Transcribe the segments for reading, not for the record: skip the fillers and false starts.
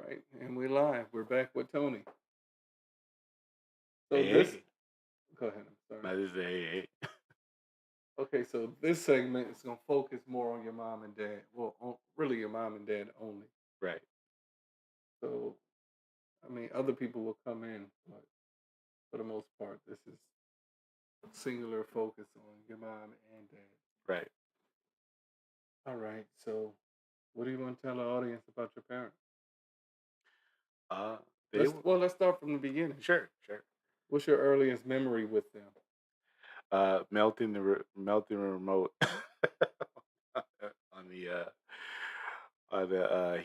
right, and we're live. We're back with Tony. So Hey, this, hey. go ahead. I'm sorry. Now this is a hey, hey. Okay, so this segment is gonna focus more on your mom and dad. Well, really your mom and dad only. Right, So I mean, other people will come in, but for the most part, this is singular focus on your mom and dad. right. All right. So, what do you want to tell the audience about your parents? Uh, they Let's were let's start from the beginning. sure, sure. What's your earliest memory with them? Melting the remote on the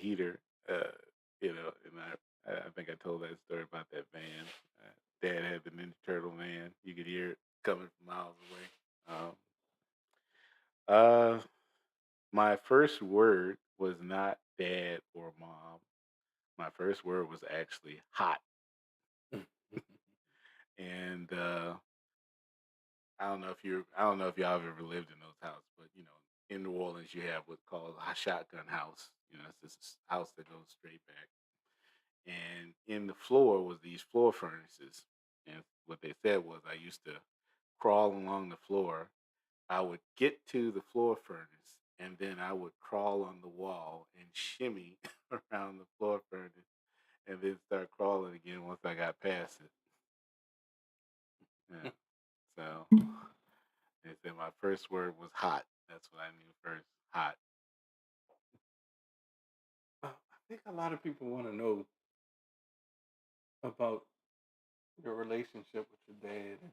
heater. Uh, and I think I told that story about that van. Dad had the Ninja Turtle van. You could hear it coming from miles away. Uh, my first word was not dad or mom. My first word was actually hot, and I don't know if y'all have ever lived in those houses, but in New Orleans you have what's called a shotgun house. It's this house that goes straight back. And in the floor was these floor furnaces. And what they said was I used to crawl along the floor. I would get to the floor furnace and then I would crawl on the wall and shimmy around the floor furnace and then start crawling again once I got past it. Yeah. So they said my first word was hot. That's what I knew first. Hot. I think a lot of people want to know about your relationship with your dad and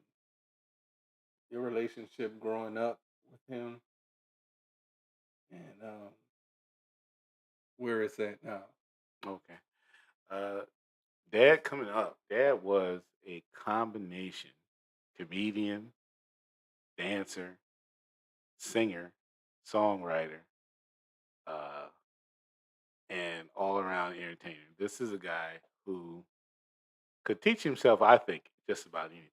your relationship growing up with him and where it's at now. Okay. Uh Dad coming up, Dad was a combination comedian, dancer, singer, songwriter, uh, and all around entertainer. This is a guy who could teach himself, I think, just about anything.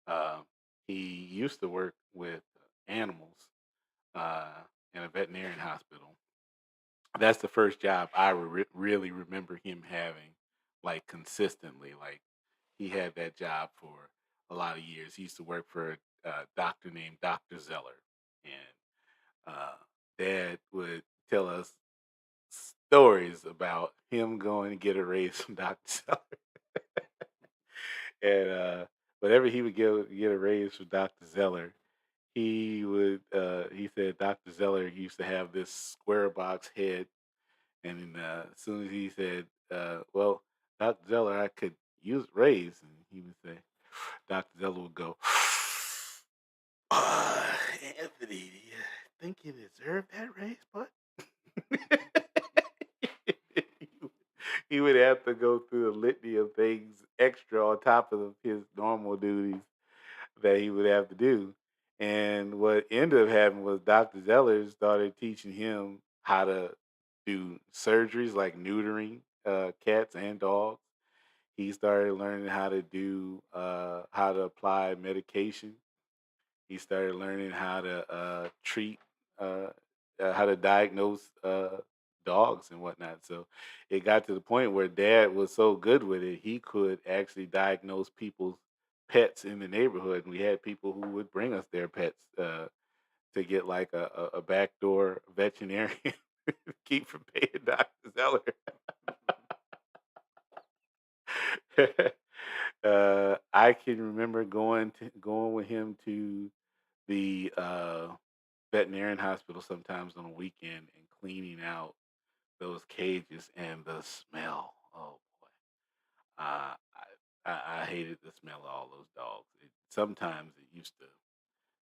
Uh, he used to work with animals uh, in a veterinarian hospital. That's the first job I really remember him having, like consistently. Like he had that job for a lot of years. He used to work for a doctor named Doctor Zeller, and uh, Dad would tell us stories about him going to get a raise from Doctor Zeller, and whenever he would get a raise from Doctor Zeller, he said Doctor Zeller used to have this square box head. And as soon as he said, "Well, Dr. Zeller, I could use raise," and he would say, Dr. Zeller would go, "Anthony, do you think you deserve that raise, bud?" He would have to go through a litany of things extra on top of his normal duties that he would have to do. And what ended up happening was Dr. Zeller started teaching him how to do surgeries like neutering cats and dogs. He started learning how to do how to apply medication. He started learning how to treat, uh, how to diagnose dogs and whatnot. So it got to the point where Dad was so good with it, he could actually diagnose people's pets in the neighborhood. And we had people who would bring us their pets to get like a backdoor veterinarian to keep from paying Dr. Zeller. I can remember going with him to the veterinarian hospital sometimes on a weekend and cleaning out those cages and the smell. Oh boy, I hated the smell of all those dogs. Sometimes it used to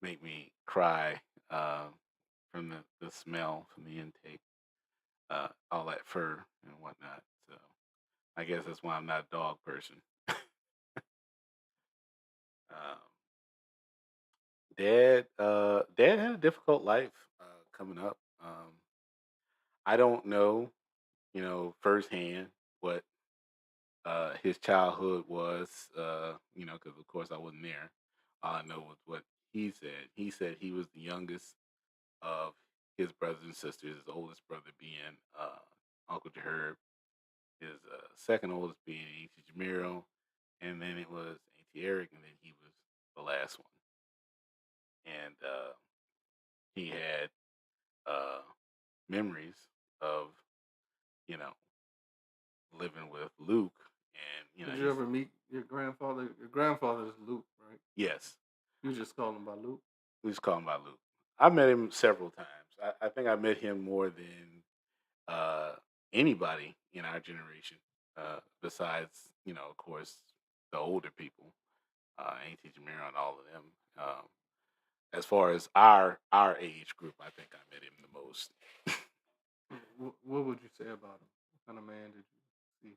make me cry from the smell from the intake, all that fur and whatnot. So I guess that's why I'm not a dog person. Um, Dad had a difficult life coming up. I don't know, firsthand what his childhood was, because of course I wasn't there. All I know was what he said. He said he was the youngest of his brothers and sisters, his oldest brother being Uncle Herb. His second oldest being Auntie Jamiro, and then it was Auntie Eric, and then he was the last one. And he had uh, memories of, you know, living with Luke, and Did you he's ever meet your grandfather? Your grandfather is Luke, right? yes, You just call him by Luke. we just call him by Luke. I met him several times. I think I met him more than uh, anybody in our generation, besides, of course, the older people, Auntie Jamira and all of them. As far as our age group, I think I met him the most. What would you say about him? What kind of man did you see?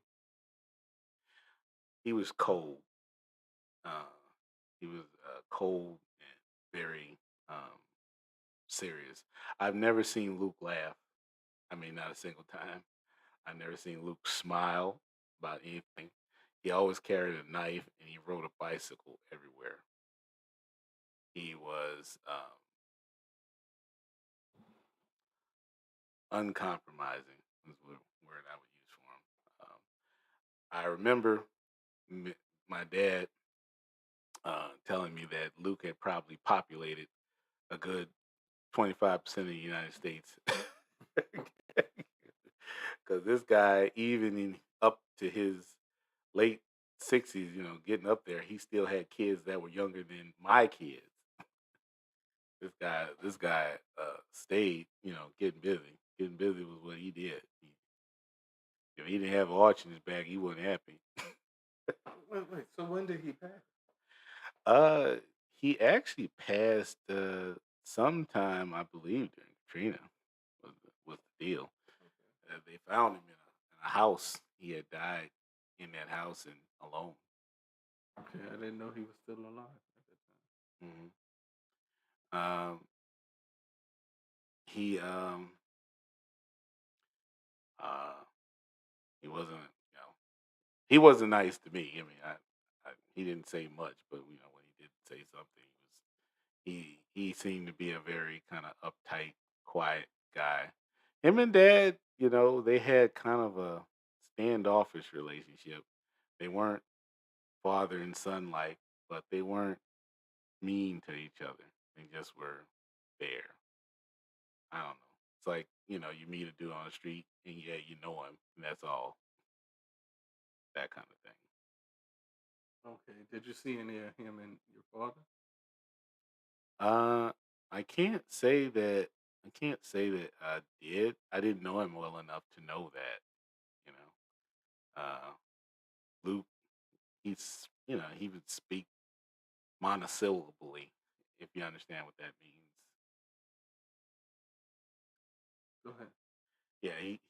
He was cold. Uh, he was cold and very serious. I've never seen Luke laugh. I mean, not a single time. I've never seen Luke smile about anything. He always carried a knife and he rode a bicycle everywhere. He was uncompromising, is the word I would use for him. I remember my dad telling me that Luke had probably populated a good 25% of the United States. Because this guy, even in up to his late 60s, getting up there, he still had kids that were younger than my kids. This guy stayed, getting busy. Getting busy was what he did. If he didn't have an arch in his back, he wasn't happy. Wait. So when did he pass? Uh, he actually passed sometime, I believe, during Katrina was the deal. They found him in a house. He had died in that house and alone. Okay, I didn't know he was still alive at that Hmm Um, he uh he wasn't he wasn't nice to me. I mean, he didn't say much, but when he did say something, he seemed to be a very kind of uptight, quiet guy. Him and Dad, they had kind of a standoffish relationship. They weren't father and son like, but they weren't mean to each other. They just were there. I don't know. It's like, you meet a dude on the street and yeah, you know him, and that's all. That kind of thing. time. Okay. Did you see any of him and your father? Uh I can't say that I did. I didn't know him well enough to know that, you know. Luke, he would speak monosyllably, if you understand what that means. Go ahead. Yeah, he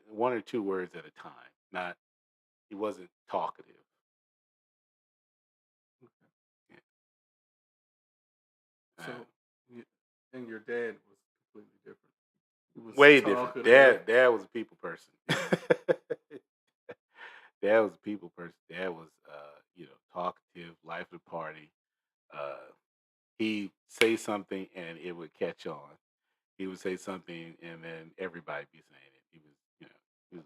one or two words at a time. Not He wasn't talkative. Okay. Yeah. So, Uh, you, and your dad was completely different. He was Way different. talkative. Dad was a people person. Yeah. Dad was a people person. Dad was talkative, life of the party. Uh he say something and it would catch on. He would say something and then everybody be saying it. He was, he was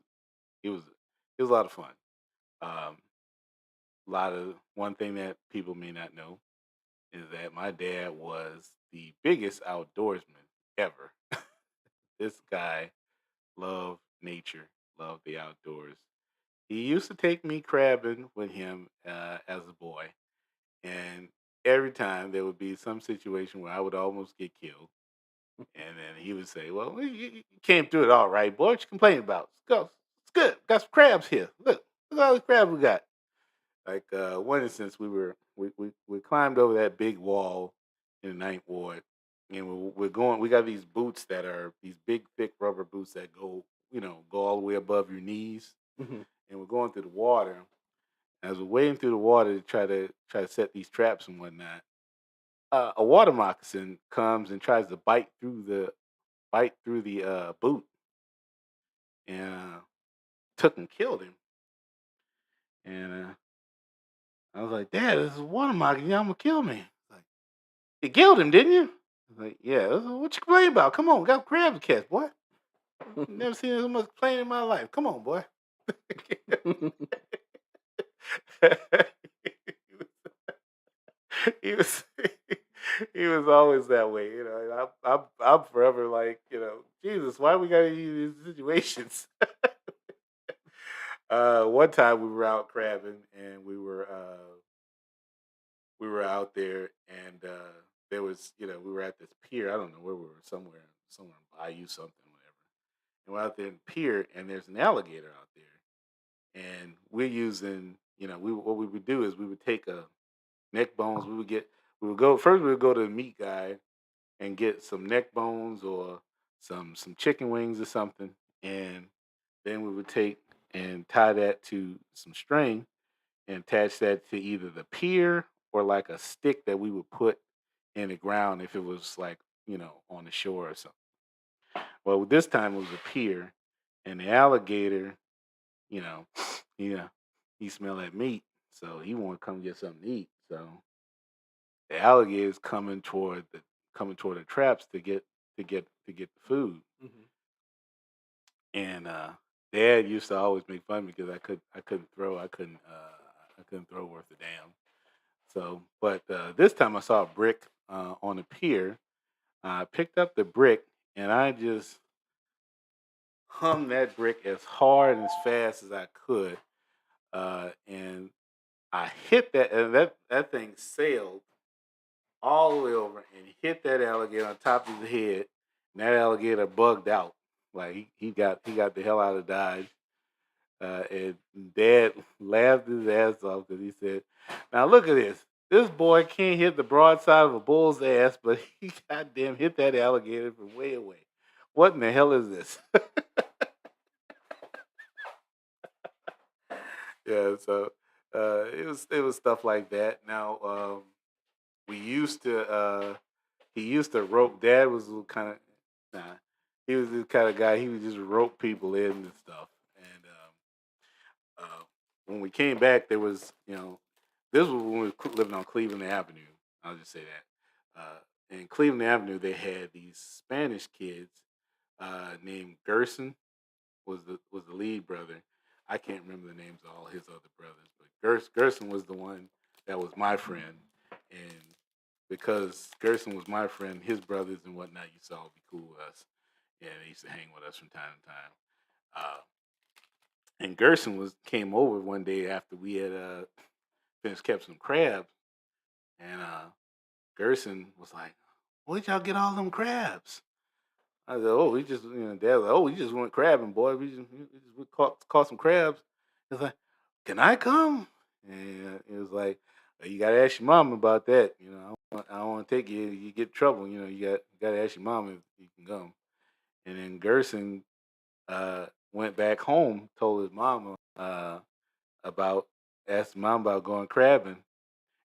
he was it was a lot of fun. Um one thing that people may not know is that my dad was the biggest outdoorsman ever. This guy loved nature, loved the outdoors. He used to take me crabbing with him as a boy, and every time there would be some situation where I would almost get killed, and then he would say, "Well, you came through it all right, boy. What you complaining about? Let's go. It's good. Got some crabs here. Look at all the crabs we got." Like one instance, we climbed over that big wall in the Ninth Ward, and we're going. We got these boots that are these big, thick rubber boots that go all the way above your knees, Mhm. and we're going through the water. As we're wading through the water to try to set these traps and whatnot, a water moccasin comes and tries to bite through the boot, and took and killed him. And I was like, "Dad, this is a water moccasin. Y'all gonna kill me?" Like, you killed him, didn't you? I was like, "Yeah." What you complaining about? Come on, got crabs to catch, boy. Never seen so much complaining in my life. Come on, boy. he was he was always that way, you know. And I'm forever like, Jesus, why we gotta use these situations? One time we were out crabbing and we were out there and there was, we were at this pier. I don't know where we were, somewhere in Bayou something, whatever. And we're out there in the pier and there's an alligator out there. And we're using, what we would do is we would take a neck bones. We would go to the meat guy and get some neck bones or some chicken wings or something, and then we would take and tie that to some string and attach that to either the pier or like a stick that we would put in the ground if it was like on the shore or something. Well, this time it was a pier, and the alligator, you know, yeah, he smelled that meat, so he wanted to come get something to eat. So the alligators coming toward the traps to get the food. Mhm. And Dad used to always make fun of me because I couldn't throw worth a damn. So, but this time I saw a brick on the pier. I picked up the brick and I just hung that brick as hard and as fast as I could, and I hit that, and that thing sailed all the way over and hit that alligator on top of his head. And that alligator bugged out. Like he got the hell out of Dodge. And Dad laughed his ass off because he said, "Now look at this. This boy can't hit the broadside of a bull's ass, but he goddamn hit that alligator from way away. What in the hell is this?" Yeah, so it was stuff like that. Now we used to he used to rope. Dad was kind of nah. He was the kind of guy. He would just rope people in and stuff. And when we came back, there was this was when we were living on Cleveland Avenue. I'll just say that. In Cleveland Avenue, they had these Spanish kids named Gerson was the lead brother. I can't remember the names of all his other brothers, but Gerson was the one that was my friend, and because Gerson was my friend, his brothers and whatnot used to all be cool with us. Yeah, they used to hang with us from time to time. And Gerson came over one day after we had finished kept some crabs, and Gerson was like, "Where'd y'all get all them crabs?" I said, "Oh, we just Dad was like, oh, we just went crabbing, boy. We caught some crabs." He's like, "Can I come?" And it was like, "You gotta ask your mom about that. I don't want to take you. You get in trouble. You gotta ask your mom if you can come." And then Gerson went back home, told his mama about asked mom about going crabbing,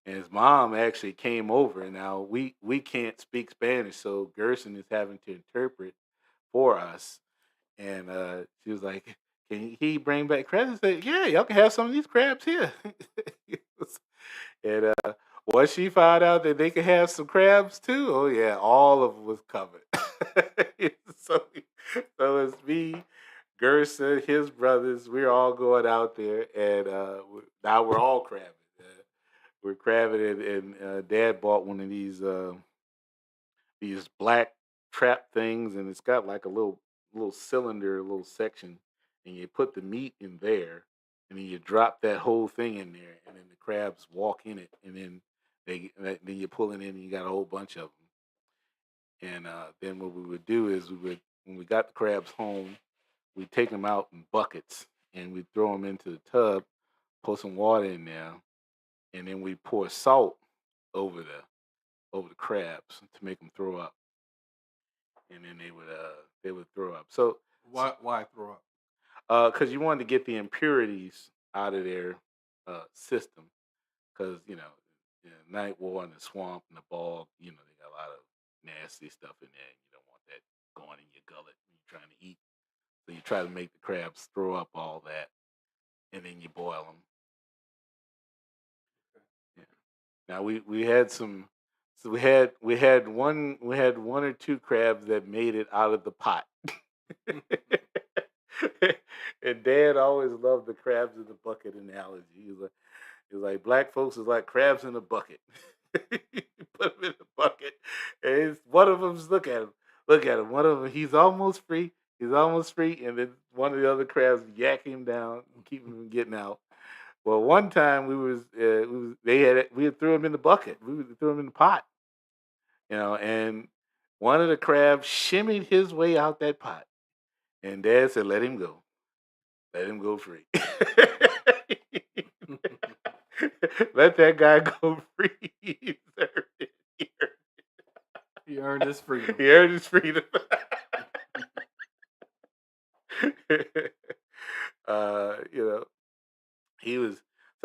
and his mom actually came over. And now we can't speak Spanish, so Gerson is having to interpret for us. And she was like, "Can he bring back crabs?" I said, "Yeah, y'all can have some of these crabs here." And once she found out that they could have some crabs too, oh yeah, all of it was covered. so, so it's me, Gerson, his brothers. We're all going out there, and now we're all crabbing. We're crabbing, and Dad bought one of these black trap things, and it's got like a little cylinder, a little section, and you put the meat in there, and then you drop that whole thing in there, and then the crabs walk in it, and then you pull it in, and you got a whole bunch of them. And then what we would do is when we got the crabs home, we'd take them out in buckets, and we'd throw them into the tub, pour some water in there, and then we pour salt over the crabs to make them throw up, and then they would throw up. Why throw up? Because you wanted to get the impurities out of their system, because night war in the swamp and the bog, they got a lot of nasty stuff in there. You don't want that going in your gullet when you're trying to eat. So you try to make the crabs throw up all that, and then you boil them. Yeah. Now we had some. So we had one or two crabs that made it out of the pot. And Dad always loved the crabs in the bucket analogy. He was like, black folks is like crabs in a bucket. Put them in a bucket, and one of them's look at him. One of them, he's almost free. He's almost free, and then one of the other crabs yak him down, and keep him from getting out. Well, one time we had threw him in the bucket. Threw him in the pot, and one of the crabs shimmied his way out that pot, and Dad said, "Let him go, let him go free." Let that guy go free. He deserved it. He earned his freedom. He earned his freedom. You know, he was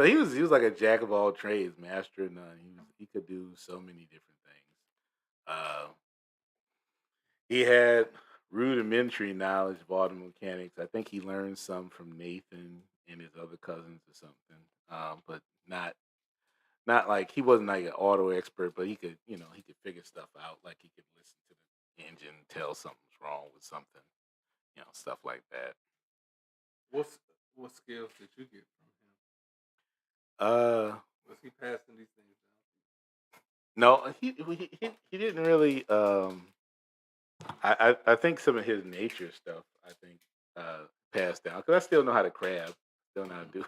he was like a jack of all trades, master of none. He could do so many different things. Uh, he had rudimentary knowledge of auto mechanics. I think he learned some from Nathan and his other cousins or something, but not like he wasn't like an auto expert, but he could figure stuff out. Like he could listen to the engine, tell something's wrong with something, stuff like that. What's what skills did you get from him? Uh, Was he passing these things no, he didn't really. I think some of his nature stuff I think passed down because I still know how to crab. Still know how to do.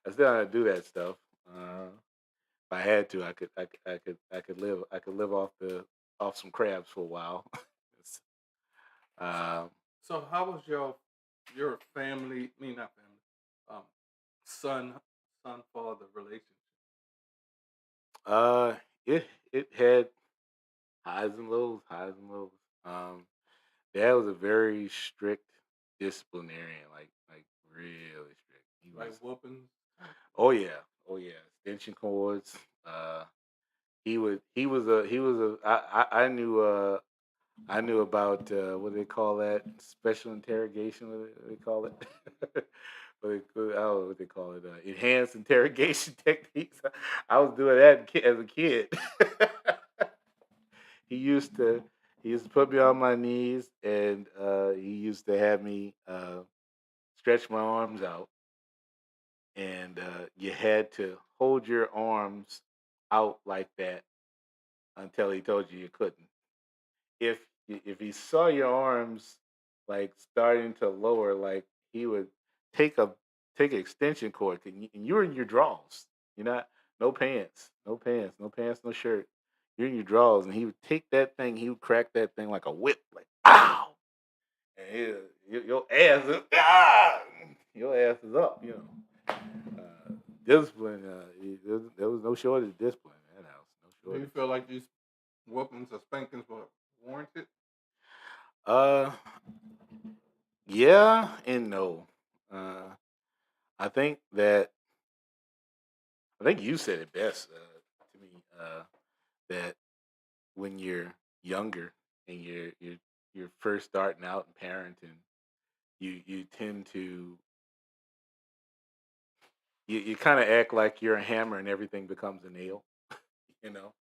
I still know how to do that stuff. If I had to, I could live off some crabs for a while. It's, down? um, So how was your family? Me, not family. Um, son father relationship. uh, it had highs and lows, highs and lows. Um, Dad was a very strict disciplinarian, like really strict. He Like was. whooping. Oh yeah, oh yeah. Extension cords. He was a. I knew about what do they call that? Special interrogation. What do they call it? I don't know what they call it. Enhanced interrogation techniques. I was doing that as a kid. he used to he used to put me on my knees, and he used to have me stretch my arms out, and you had to hold your arms out like that until he told you couldn't. If he saw your arms like starting to lower, like he would take a take an extension cord, and you're in your drawers. You're not no pants, no pants, no shirt. You're in your drawers, and he would take that thing, he would crack that thing like a whip, like ow, and your ass is your ass is up. Uh, discipline. There was no shortage of discipline in that house. No Do you shortage. feel like these whoopings or spankings were warranted? Uh, yeah and no. Uh, I think that I think you said it best to me that when you're younger and you're first starting out in parenting, you tend to you kind of act like you're a hammer and everything becomes a nail. You know,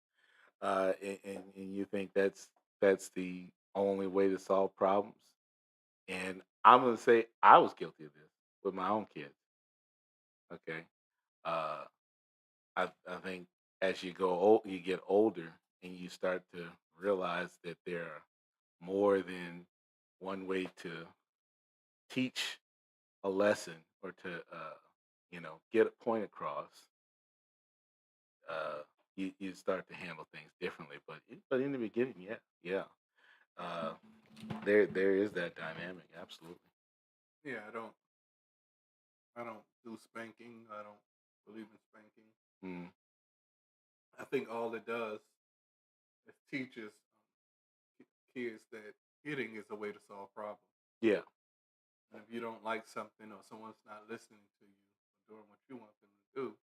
and you think that's the only way to solve problems. And I'm gonna say I was guilty of this with my own kids. Okay. Uh, I think as you get older and you start to realize that there are more than one way to teach a lesson or to get a point across. Uh, you start to handle things differently. But in the beginning, yeah, yeah, uh, there is that dynamic. Absolutely. Yeah, I don't do spanking. I don't believe in spanking. Mm, I think all it does is teaches kids that hitting is a way to solve problems. yeah, And if you don't like something or someone's not listening to you or doing what you want them to do,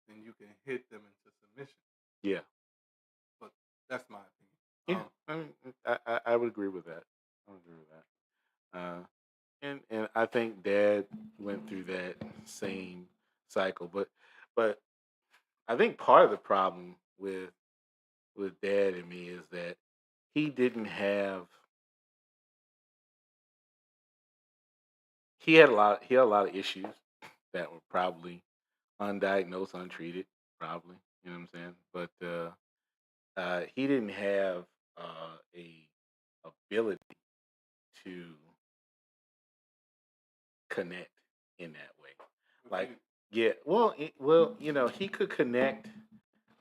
then you can hit them into submission. yeah, But that's my opinion. yeah. I mean, I would agree with that. I would agree with that. And I think Dad went through that same cycle, but I think part of the problem with Dad and me is that he didn't have he had a lot of issues that were probably undiagnosed, untreated, probably. You know what I'm saying? But he didn't have a ability to connect in that way. What Like, you yeah, you know, he could connect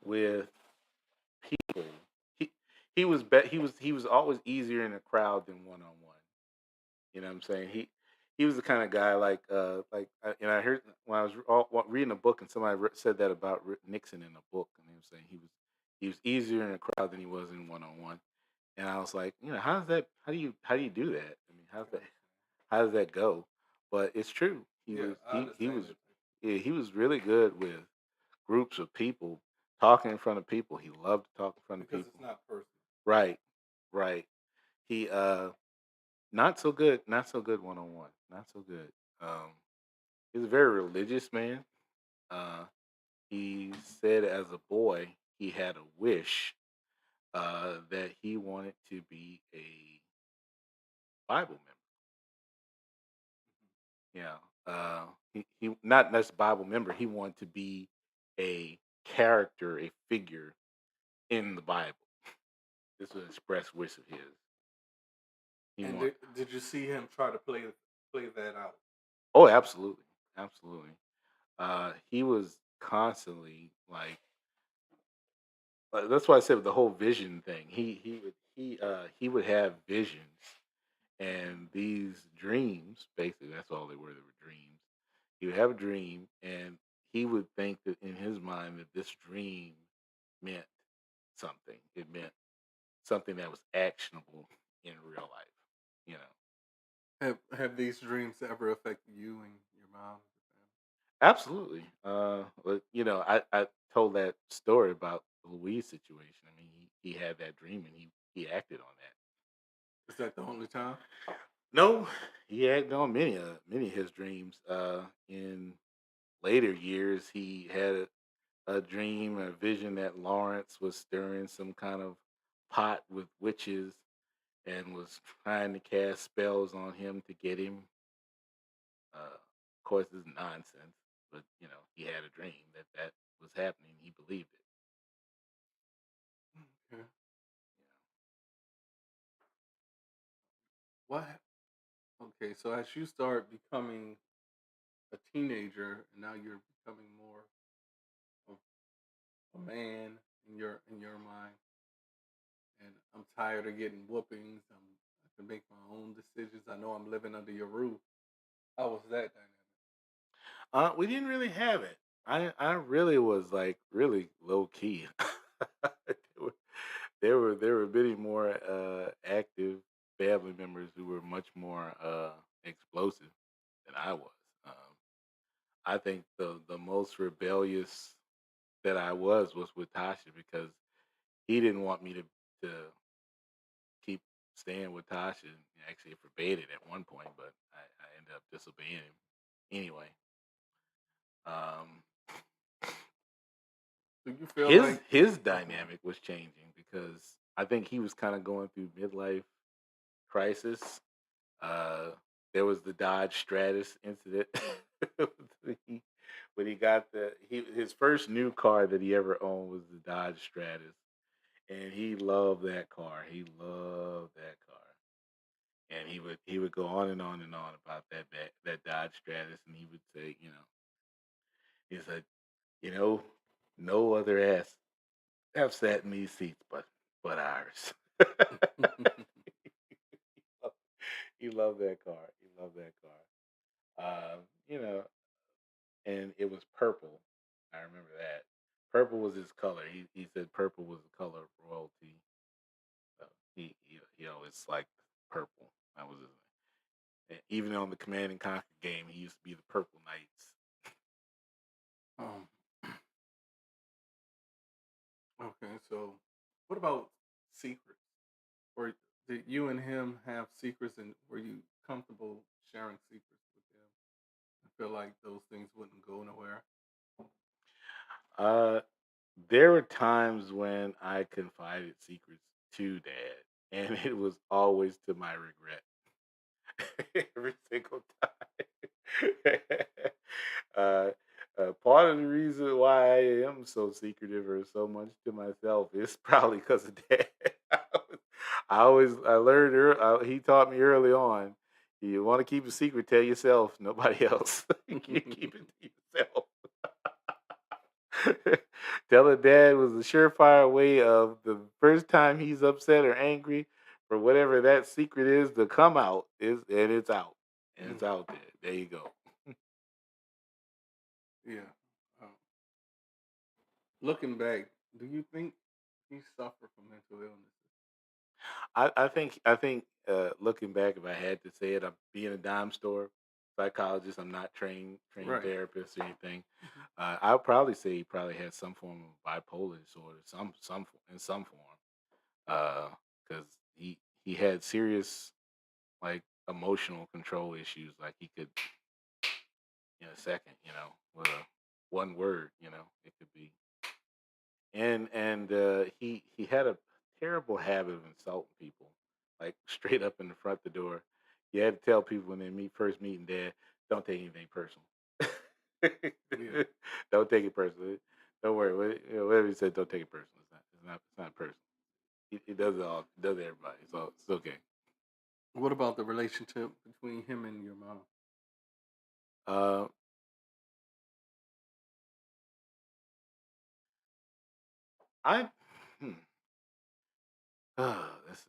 with people. He he was always easier in a crowd than one on one. You know what I'm saying? He was the kind of guy and I heard when I was reading a book and somebody said that about Nixon in a book, and they were saying he was easier in a crowd than he was in one on one. And I was like, you know, how do you do that? I mean, can understand. how does that go? But it's true. Yeah, I He understand was that. yeah, he was really good with groups of people, talking in front of people. He loved to talk in front of Because it's people. not personal. Right, right. He not so good one on one. Not so good. Um, he's a very religious man. Uh, he said as a boy he had a wish that he wanted to be a Bible member. Yeah. He not just Bible member. He wanted to be a character, a figure in the Bible. This was an express wish of his. He And want. did you see him try to play that out? Oh, absolutely, absolutely. He was constantly like that's why I said with the whole vision thing. He would have visions and these dreams. Basically, that's all they were. They were dreams. He would have a dream, and he would think that in his mind that this dream meant something. It meant something that was actionable in real life. You know. Have these dreams ever affected you and your mom? Absolutely. But you know, I told that story about the Louise situation. I mean, he had that dream and he acted on that. Is that the only time? No, he acted on many of his dreams. In later years, he had a dream, a vision that Lawrence was stirring some kind of pot with witches and was trying to cast spells on him to get him. Of course, it's nonsense, but you know, he had a dream that that was happening. He believed it. Okay. What? Okay, so as you start becoming a teenager, and now you're becoming more of a man in your mind, and I'm tired of getting whoopings. I can make my own decisions. I know I'm living under your roof. How was that dynamic? We didn't really have it. I really was like really low key. there were there were many more active family members who were much more explosive than I was. Um, I think the most rebellious that I was with Tasha because he didn't want me to keep staying with Tasha. And actually forbade it at one point, but I ended up disobeying him anyway. Um, Do you feel like? his Oh, go ahead. dynamic was changing because I think he was kind of going through midlife crisis. Uh, there was the Dodge Stratus incident when he got his first new car that he ever owned was the Dodge Stratus, and he loved that car. He loved that car, and he would go on and on and on about that Dodge Stratus, and he would say, you know, he said, you know, no other ass have sat in these seats, but ours. He loved that car. He loved that car. You know, and it was purple. I remember that. Purple was his color. He said purple was the color of royalty. So he always liked purple. That was his. Even on the Command and Conquer game, he used to be the Purple Knights. um, okay, so what about secrets? Or did you and him have secrets, and were you comfortable sharing secrets with him? I feel like those things wouldn't go nowhere. Uh, there were times when I confided secrets to Dad, and it was always to my regret. Every single time. uh, Part of the reason why I am so secretive or so much to myself is probably because of that. I learned he taught me early on. You want to keep a secret, tell yourself, nobody else. You keep it to yourself. Telling dad was a surefire way of the first time he's upset or angry for whatever that secret is to come out is and it's out. And Mm, it's out there. There you go. yeah. Um, Looking back, do you think he suffered from mental illness? I think looking back, if I had to say it, I'm being a dime store psychologist. I'm not trained Right. therapist or anything. Mhm. I would probably say he probably had some form of bipolar disorder, in some form, because he had serious like emotional control issues. Like he could in a second, with a one word, it could be. And he had a terrible habit of insulting people, like straight up in the front the door. You had to tell people when they first meeting dad, don't take anything personal. Yeah. Don't take it personally. Don't worry. Whatever he said, don't take it personal. It's not personal. He does it all. He does it everybody. So it's okay. What about the relationship between him and your mom? Uh, I hmm, this is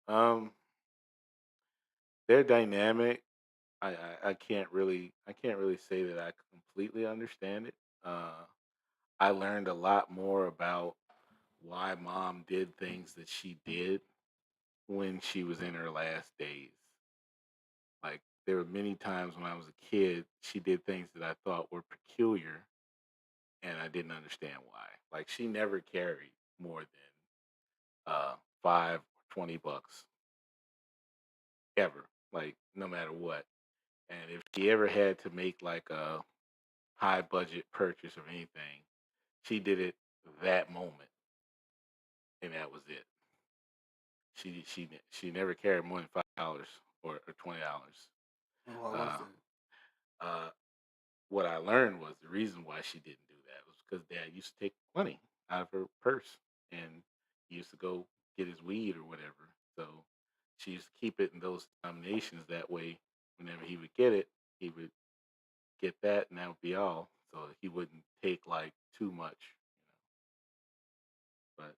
hard. Their dynamic. I can't really say that I completely understand it. I learned a lot more about why mom did things that she did when she was in her last days. Like there were many times when I was a kid, she did things that I thought were peculiar, and I didn't understand why. Like she never carried more than 5 or $20 ever, like no matter what. And if she ever had to make like a high budget purchase or anything, she did it that moment, and that was it. She never carried more than $5 or $20. Oh, I love Uh, that. uh, what I learned was the reason why she didn't do that was because Dad used to take money out of her purse, and he used to go get his weed or whatever. So she used to keep it in those denominations. That way, whenever he would get it, he would get that, and that would be all. So he wouldn't take like too much. But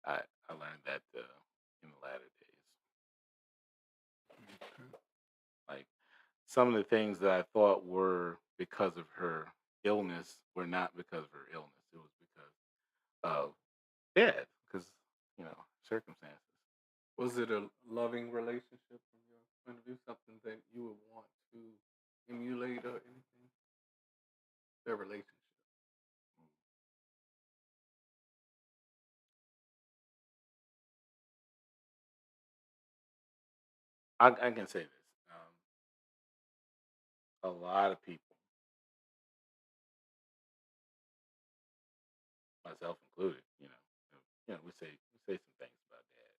I learned that in the latter days. Okay. Like some of the things that I thought were because of her illness were not because of her illness. It was because of death, because circumstances. Was it a loving relationship from your point of view? Something that you would want to emulate or anything? Their relationship. I can say this. A lot of people, myself included, we say some things about dad.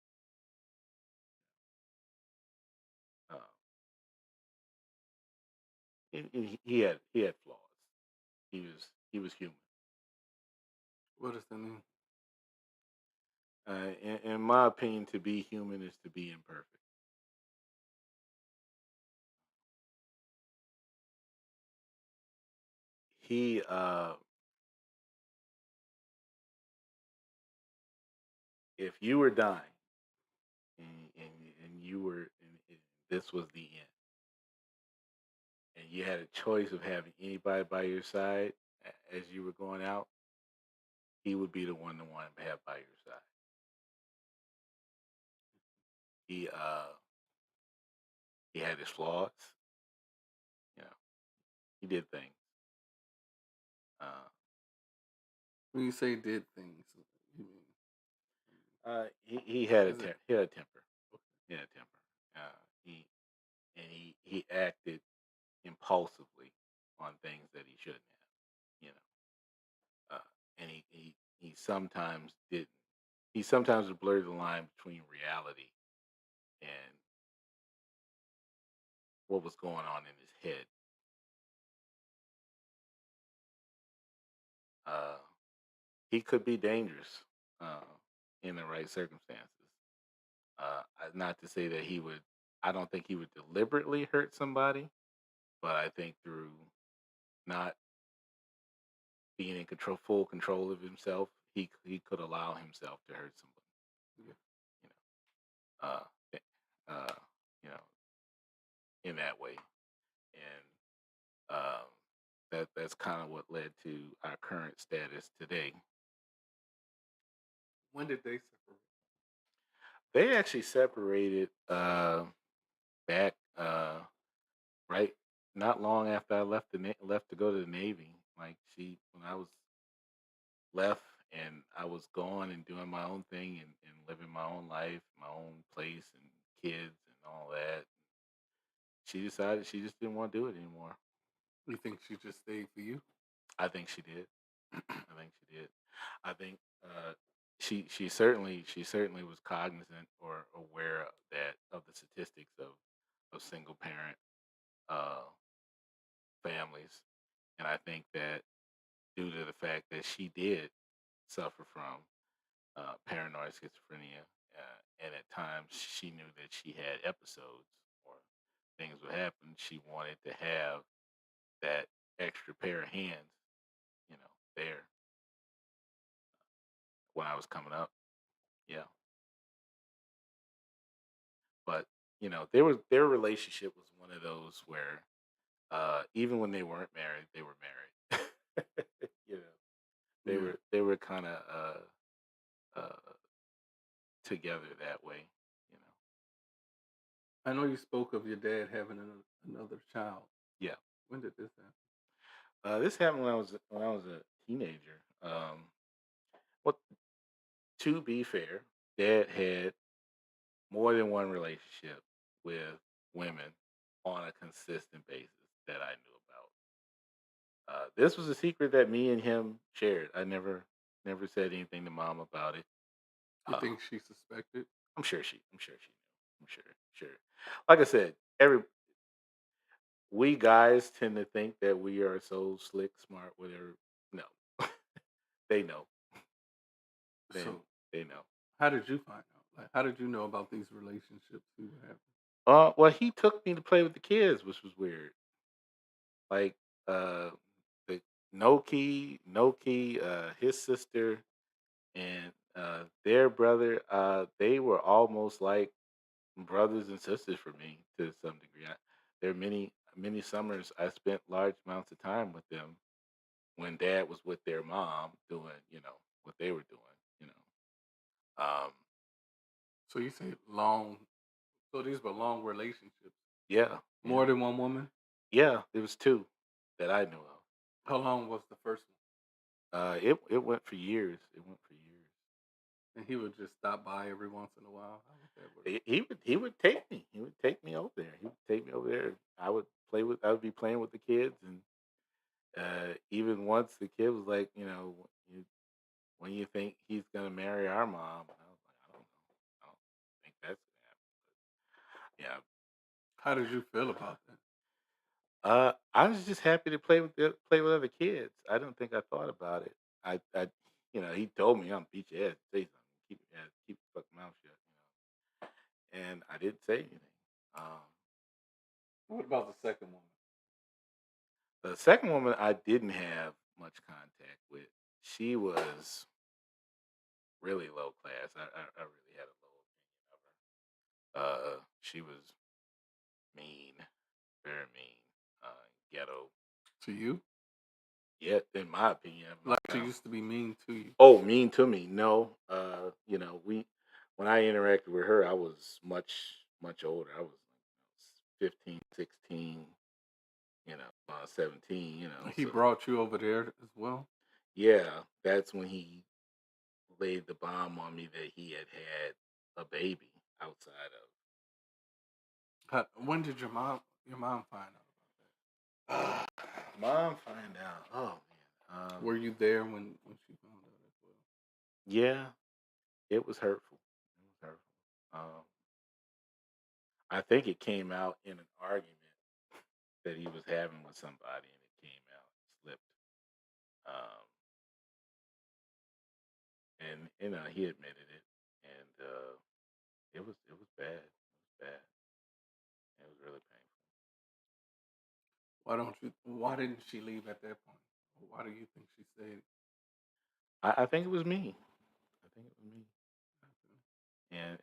He had flaws. He was human. What does that mean? In my opinion, to be human is to be imperfect. He If you were dying and you were and this was the end, and you had a choice of having anybody by your side as you were going out, he would be the one to want to have by your side. He had his flaws. You know, he did things. Uh, When you say did things, you mean he had a is it he had a temper. He had a temper. He he acted impulsively on things that he shouldn't have. You know, and he sometimes didn't. He sometimes would blur the line between reality and what was going on in his head. he could be dangerous uh, in the right circumstances. Not to say that he would. I don't think he would deliberately hurt somebody, but I think through not being in full control of himself, he could allow himself to hurt somebody. Yeah. You know, eh, uh, you know, in that way, and that's kind of what led to our current status today. When did they separate? They actually separated back right not long after I left to go to the Navy. Like she when I was left and I was gone and doing my own thing and living my own life, my own place and kids and all that. She decided she just didn't want to do it anymore. You think she just stayed for you? I think she did. I think she did. I think she certainly was cognizant or aware of the statistics of single parent uh, families, and I think that due to the fact that she did suffer from paranoid schizophrenia, and at times she knew that she had episodes or things would happen, she wanted to have that extra pair of hands, there when I was coming up. Yeah, but their relationship was one of those where even when they weren't married, they were married. you know, they Yeah. were kind of uh, together that way. You know, I know you spoke of your dad having another child. yeah. When did this happen? This happened when I was a teenager. What to be fair, Dad had more than one relationship with women on a consistent basis that I knew about. This was a secret that me and him shared. I never said anything to mom about it. You Uh, think she suspected? I'm sure she knew. Sure. Like I said, we guys tend to think that we are so slick, smart, whatever. No, they know. They So they know. how did you find out? Like, how did you know about these relationships he would have? Well, he took me to play with the kids, which was weird. Like, uh, the no key, his sister and their brother, they were almost like brothers and sisters for me to some degree. There are many summers I spent large amounts of time with them when Dad was with their mom doing, what they were doing. You know, So you say long. So these were long relationships. yeah, yeah, More than one woman. yeah. There was two that I knew of. How long was the first one? It went for years. It went for years. And he would just stop by every once in a while. How would that work? He would take me. He would take me over there. He would take me over there. I would be playing with the kids, and even once the kid was like, you, when you think he's gonna marry our mom, and I was like, I don't know. I don't think that's gonna happen. How did you feel about that? I was just happy to play with other kids. I don't think I thought about it. He told me I'm beat your ass, say something, keep your fucking mouth shut, and I didn't say anything. Um, What about the second woman? the second woman I didn't have much contact with. She was really low class. I really had a low opinion of her. She was mean, very mean, ghetto. To you? Yet, in my opinion, Like she used to be mean to you. oh, mean to me. No, we when I interacted with her, I was much older. I was like 15, 16, 17. He So brought you over there as well. yeah, that's when he laid the bomb on me that he had a baby outside of. When did your mom find out Mom find out. Oh man. about that? Were you there when she found out as well? Yeah, it was hurtful. It was hurtful. I think it came out in an argument that he was having with somebody, and it came out, slipped. Um, he admitted it, and it was bad. It was bad. It was really painful. Why didn't she leave at that point? Why do you think she stayed? I think it was me. I think it was me,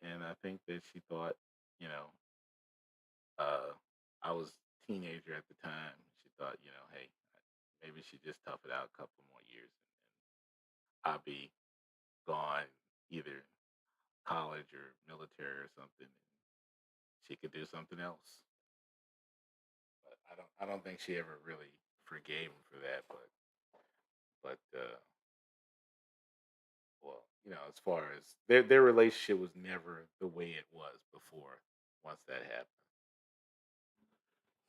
and I think that she thought, you know, uh, I was teenager at the time. She thought, hey, maybe she just tough it out a couple more years, and I'll be gone, either college or military or something, and she could do something else. But I don't think she ever really forgave him for that. But well, as far as their relationship was never the way it was before. Once that happened,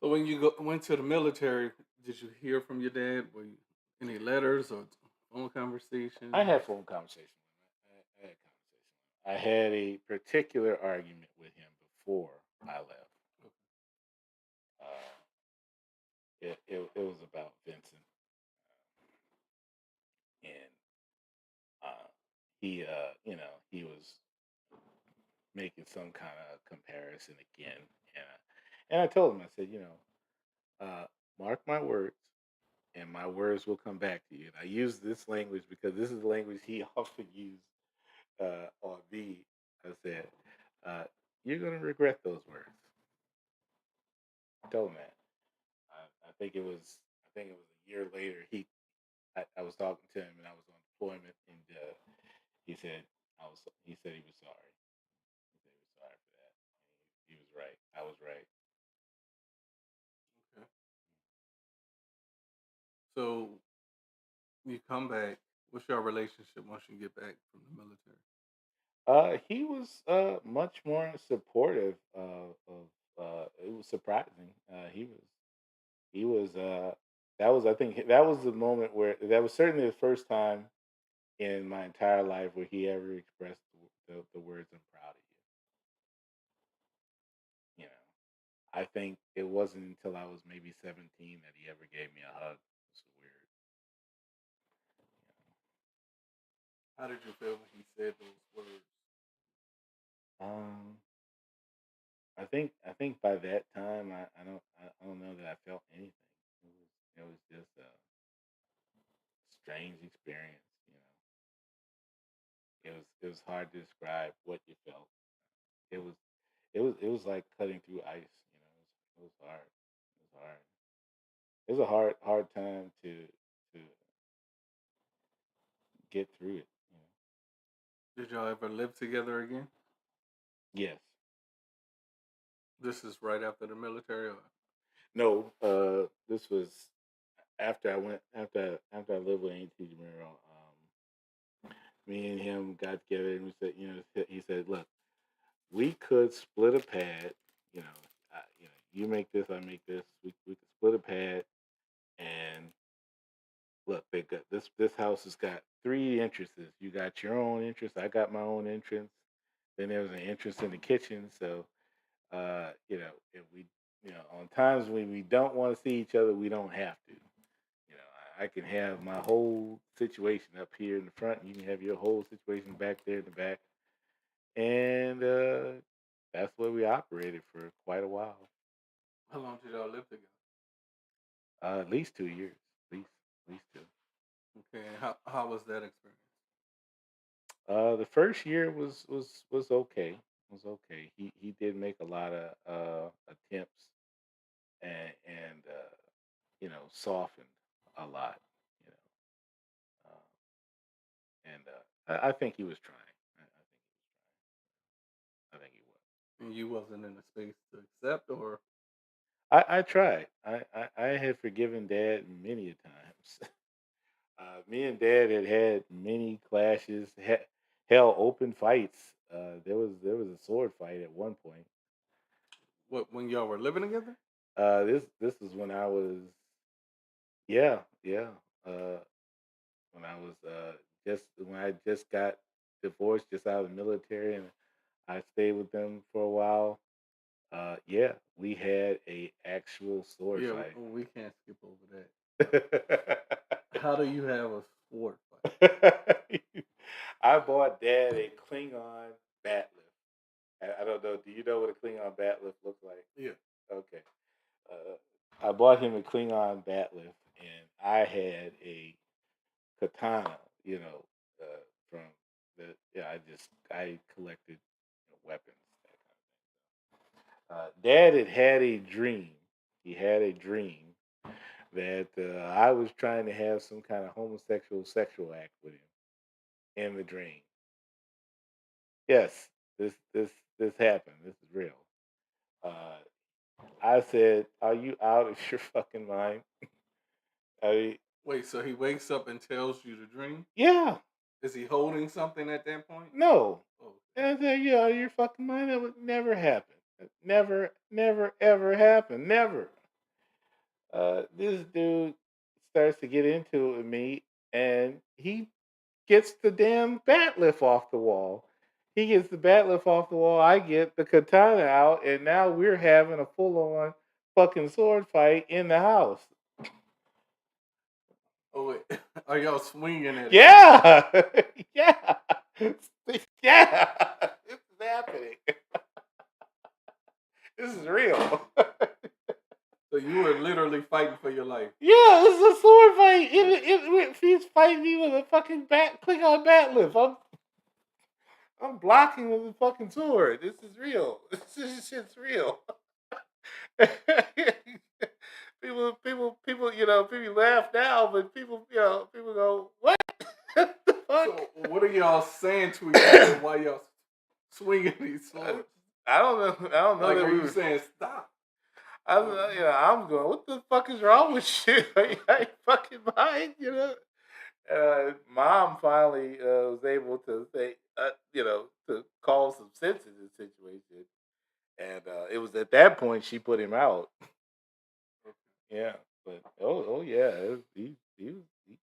So when you went to the military, did you hear from your dad? Were you, any letters or phone I conversations? had phone conversation with him. I had conversation with him. I had a particular argument with him before I left. Uh, it was about Vincent, and uh, he was making some kind of comparison again, and I told him, I said, mark my words, and my words will come back to you. And I use this language because this is the language he often used on me. I said, uh, "You're going to regret those words." I told him that. I think it was. I think it was a year later. I was talking to him, and I was on deployment, and he said, He said he was sorry. He said he was sorry for that. He was right. I was right. Okay. So you come back. What's your relationship once you get back from the military? He was much more supportive of. It was surprising. He was. That was, I think, that was the moment where that was certainly the first time in my entire life where he ever expressed the words "I'm proud of you." I think it wasn't until I was maybe 17 that he ever gave me a hug. It's weird. How did you feel when he said those words? Um, I think by that time I don't know that I felt anything. It was just a strange experience. It was hard to describe what you felt. It was it was like cutting through ice. It was hard. It was hard. It was a hard time to get through it. Did y'all ever live together again? Yes. This is right after the military. Or, No. This was after I went after I lived with Auntie Jamiro. Me and him got together and we said, he said, look, we could split a pad. You know, you make this, I make this. We could split a pad, and look, they got this house has got three entrances. You got your own entrance. I got my own entrance. Then there was an entrance in the kitchen. So, if we, on times when we don't want to see each other, we don't have to. I can have my whole situation up here in the front, and you can have your whole situation back there in the back, and that's where we operated for quite a while. how long did y'all live together? At least 2 years, at least two. Okay, and how was that experience? The first year was okay. Was okay. He did make a lot of attempts and softened a lot. You know, and I think he was trying. I think he was. And you wasn't in a space to accept, or I tried. I had forgiven Dad many a times. Me and Dad had many clashes. Hell, open fights. There was a sword fight at one point. what when y'all were living together? This was when I was, yeah, yeah. Uh, when I was just when I just got divorced, just out of the military, and I stayed with them for a while. Yeah, we had a actual sword Yeah, fight. we can't skip over that. How do you have a sword fight? I bought Dad a Klingon bat lift. I don't know. Do you know what a Klingon bat lift looks like? Yeah. Okay. I bought him a Klingon bat lift, and I had a katana. From the I collected weapons. Dad had a dream. He had a dream that I was trying to have some kind of homosexual sexual act with him in the dream. Yes, this happened. This is real. Uh, I said, "Are you out of your fucking mind?" I mean, Wait, so he wakes up and tells you the dream? yeah, Is he holding something at that point? no. Oh, And I said, "You out of your fucking mind? That would never happen. Never, never, ever happen. Never." This dude starts to get into it with me, and he gets the damn bat lift off the wall. He gets the bat lift off the wall. I get the katana out, and now we're having a full on fucking sword fight in the house. oh wait, are y'all swinging at each other? Yeah, yeah, yeah. This is happening. This is real. So you were literally fighting for your life. Yeah, this is a sword fight. He's fighting me with a fucking Klingon bat lift. I'm blocking with a fucking sword. This is real. This shit's real. people, people laugh now, but people go, "What the fuck?" So what are y'all saying to each other while y'all swinging these swords? I don't know. I don't know Like, that are we you were. saying stop? I'm going. What the fuck is wrong with you? Are you fucking mind? Mom finally was able to say, to call some sense in the situation, and it was at that point she put him out. Yeah, but oh yeah, he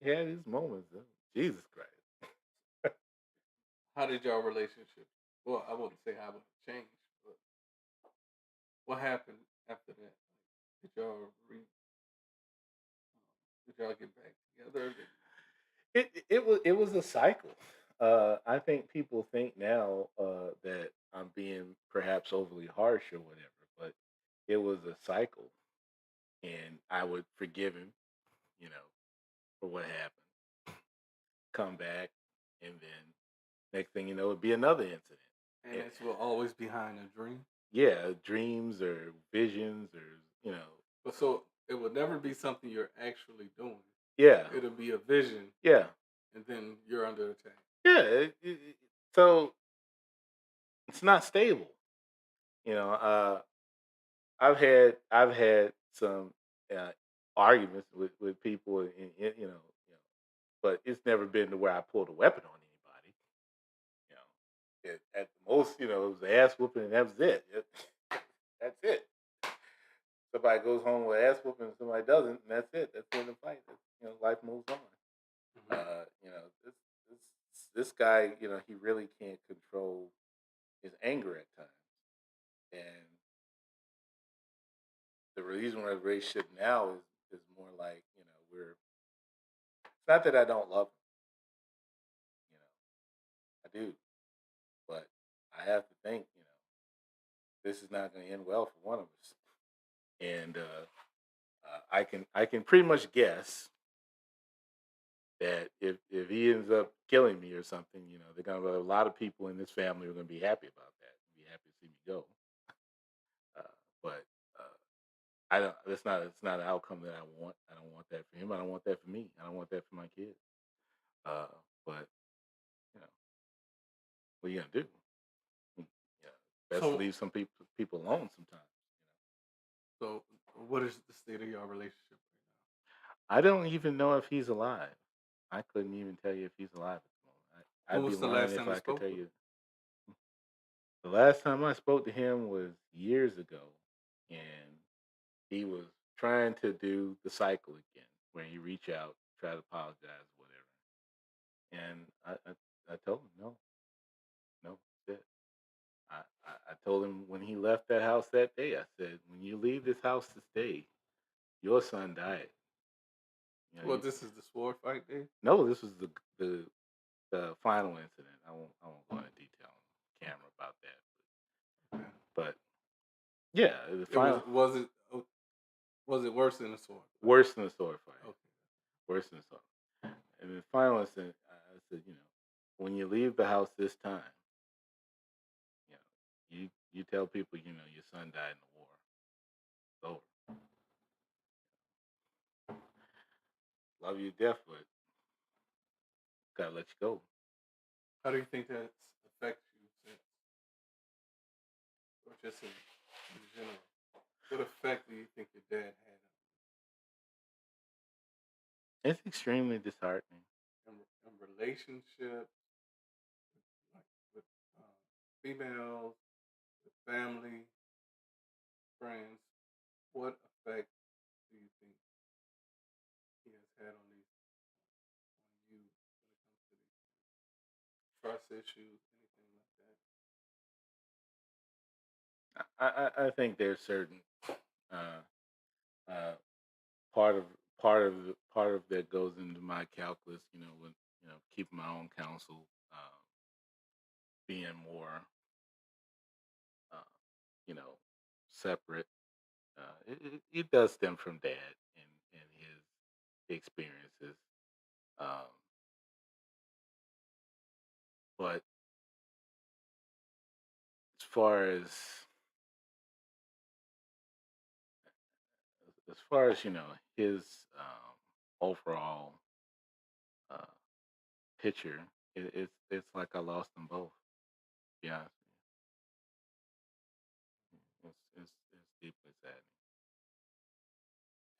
had his moments. Jesus Christ. How did y'all relationship? Well, I wouldn't say how it changed, but what happened after that? Did y'all did y'all get back together? It was a cycle. I think people think now that I'm being perhaps overly harsh or whatever, but it was a cycle, and I would forgive him, you know, for what happened, come back, and then next thing you know, it'd be another incident. And And this will always behind a dream. yeah, dreams or visions or But so it would never be something you're actually doing. yeah, It'll be a vision, yeah, and then you're under attack. yeah. So it's not stable. You know, I've had some uh, arguments with people, but it's never been to where I pulled a weapon on anybody. At the most, it was an ass whooping, and that was it. That's it. Somebody goes home with ass whooping, and somebody doesn't, and that's it. That's the end of the fight. Life moves on. This guy, he really can't control his anger at times, and the reason why the relationship now is more like we're. It's not that I don't love him, I do, but I have to think, this is not going to end well for one of us, and I can pretty much guess that if he ends up killing me or something, they're gonna a lot of people in this family are gonna be happy about that, be happy to see me go. But I don't. It's not an outcome that I want. I don't want that for him. I don't want that for me. I don't want that for my kids. Uh, but you know, what are you gonna do? Mm, Yeah, best to So, leave some people alone sometimes. so what is the state of your relationship I don't even know if he's alive. I couldn't even tell you if he's alive at the moment. right now? When I'd be was the lying last if time you I could spoke tell with you. The last time I spoke to him was years ago, and he was trying to do the cycle again, where you reach out, try to apologize, whatever. And I told him no, no, that's it. I told him when he left that house that day, I said, when you leave this house this day, your son died. him? Well, this is the sword fight day. No, this was the the final incident. I won't go into detail on camera about that. Okay. But yeah, the It was final was it was it worse than a sword fight? worse than the sword fight. Okay. Worse than the sword. And the final incident, I said, when you leave the house this time, you know, you tell people, your son died in the war. It's over. Love you to death, but gotta let you go. How do you think that affects you since, or just in general? What effect do you think your dad had It's extremely disheartening. in relationships, like with females, with family, friends? What effect do you think he has had on you when it comes to these trust issues, anything like that? I think there's certain uh, uh, part of that goes into my calculus. When keeping my own counsel, being more, uh, you know, separate. It does stem from dad and his experiences. Um, but as far as his overall uh, picture, it's like I lost them both. Yeah, it's deeply saddening.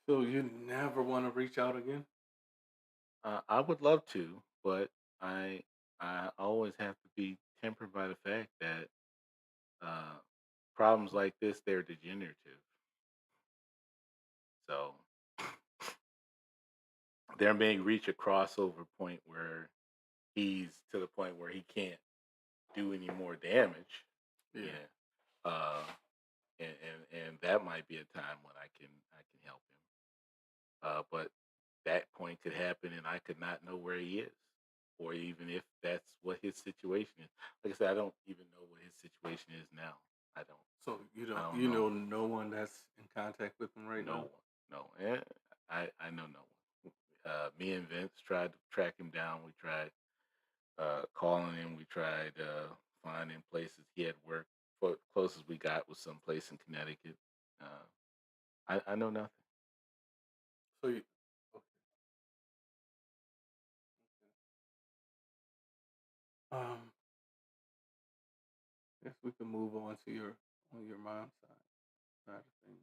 So you never want to reach out again? I would love to, but I I always have to be tempered by the fact that uh, problems like this, they're degenerative. So there may reach a crossover point where he's to the point where he can't do any more damage. Yeah. Yeah. Uh, and that might be a time when I can help him. But that point could happen, and I could not know where he is, or even if that's what his situation is. Like I said, I don't even know what his situation is now. I don't. So I don't you know know no one that's in contact with him right no now? one. No, I know no one. Me and Vince tried to track him down. We tried calling him. We tried finding places he had worked. Closest we got was someplace in Connecticut. I know nothing. So you okay. Um, guess we can move on to your mom's side of things.